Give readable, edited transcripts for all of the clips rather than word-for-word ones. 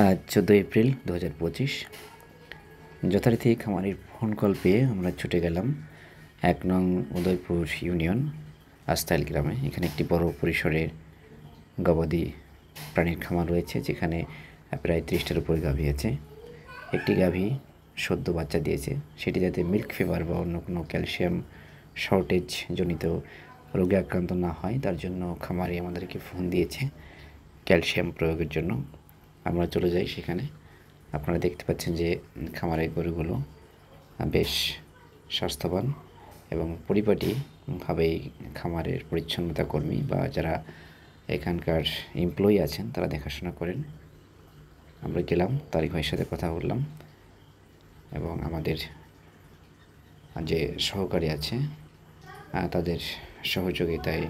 আজ 14 এপ্রিল 2025 যথারীতি খামারির phone call পেয়ে আমরা ছুটে গেলাম 1 নং উদয়পুর ইউনিয়ন আস্তাইল গ্রামে। এখানে একটি বড় পরিসরের গবাদি প্রাণীর খামার রয়েছে, যেখানে প্রায় 30টার উপরে গাভী আছে। একটি গাভী সদ্য বাচ্চা দিয়েছে, সেটি যাতে মিল্ক ফিভার বা অন্য কোনো ক্যালসিয়াম শর্টেজ জনিত রোগে আক্রান্ত না হয়, তার জন্য খামারি আমাদেরকে ফোন দিয়েছে ক্যালসিয়াম প্রয়োগের জন্য। আমরা চলে যাই সেখানে। আপনারা দেখতে পাচ্ছেন যে খামারের গরুগুলো বেশ স্বাস্থ্যবান এবং পরিপাটিভাবেই খামারের পরিচ্ছন্নতা কর্মী বা যারা এখানকার এমপ্লয়ি আছেন তারা দেখাশোনা করেন। আমরা গেলাম, তারিক ভাইয়ের সাথে কথা বললাম এবং আমাদের যে সহকারী আছে তাদের সহযোগিতায়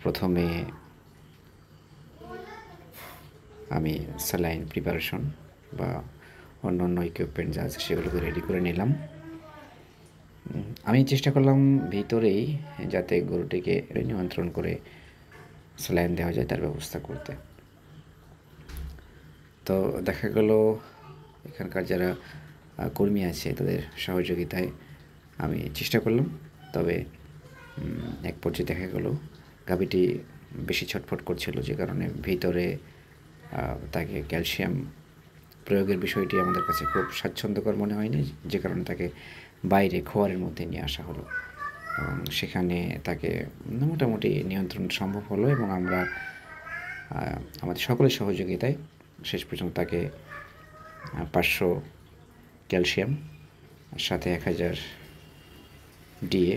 প্রথমে আমি স্যালাইন প্রিপারেশন বা অন্যান্য ইকুইপমেন্ট যা আছে সেগুলোকে রেডি করে নিলাম। আমি চেষ্টা করলাম ভিতরেই যাতে গরুটিকে নিয়ন্ত্রণ করে স্যালাইন দেওয়া যায় তার ব্যবস্থা করতে। তো দেখা গেল এখানকার যারা কর্মী আছে তাদের সহযোগিতায় আমি চেষ্টা করলাম, তবে এক পর্যায়ে দেখা গেল গাভীটি বেশি ছটফট করছিল, যে কারণে ভিতরে তাকে ক্যালসিয়াম প্রয়োগের বিষয়টি আমাদের কাছে খুব স্বাচ্ছন্দ্যকর মনে হয়নি, যে কারণে তাকে বাইরে খোয়ারের মধ্যে নিয়ে আসা হলো এবং সেখানে তাকে মোটামুটি নিয়ন্ত্রণ সম্ভব হলো এবং আমরা আমাদের সকলের সহযোগিতায় শেষ পর্যন্ত তাকে 500 ক্যালসিয়াম সাথে 1000 ডিএ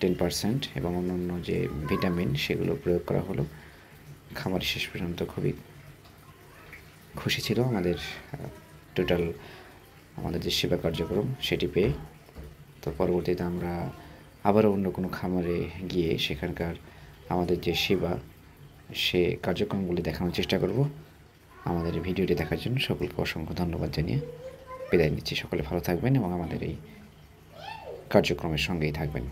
10% এবং অন্যান্য যে ভিটামিন সেগুলো প্রয়োগ করা হলো। খামারি শেষ পর্যন্ত খুবই খুশি ছিল আমাদের টোটাল আমাদের যে সেবা কার্যক্রম সেটি পেয়ে। তো পরবর্তীতে আমরা আবারও অন্য কোনো খামারে গিয়ে সেখানকার আমাদের যে সেবা সে কার্যক্রমগুলি দেখানোর চেষ্টা করব। আমাদের ভিডিওটি দেখার জন্য সকলকে অসংখ্য ধন্যবাদ জানিয়ে বিদায় নিচ্ছি। সকলে ভালো থাকবেন এবং আমাদের এই কার্যক্রমের সঙ্গেই থাকবেন।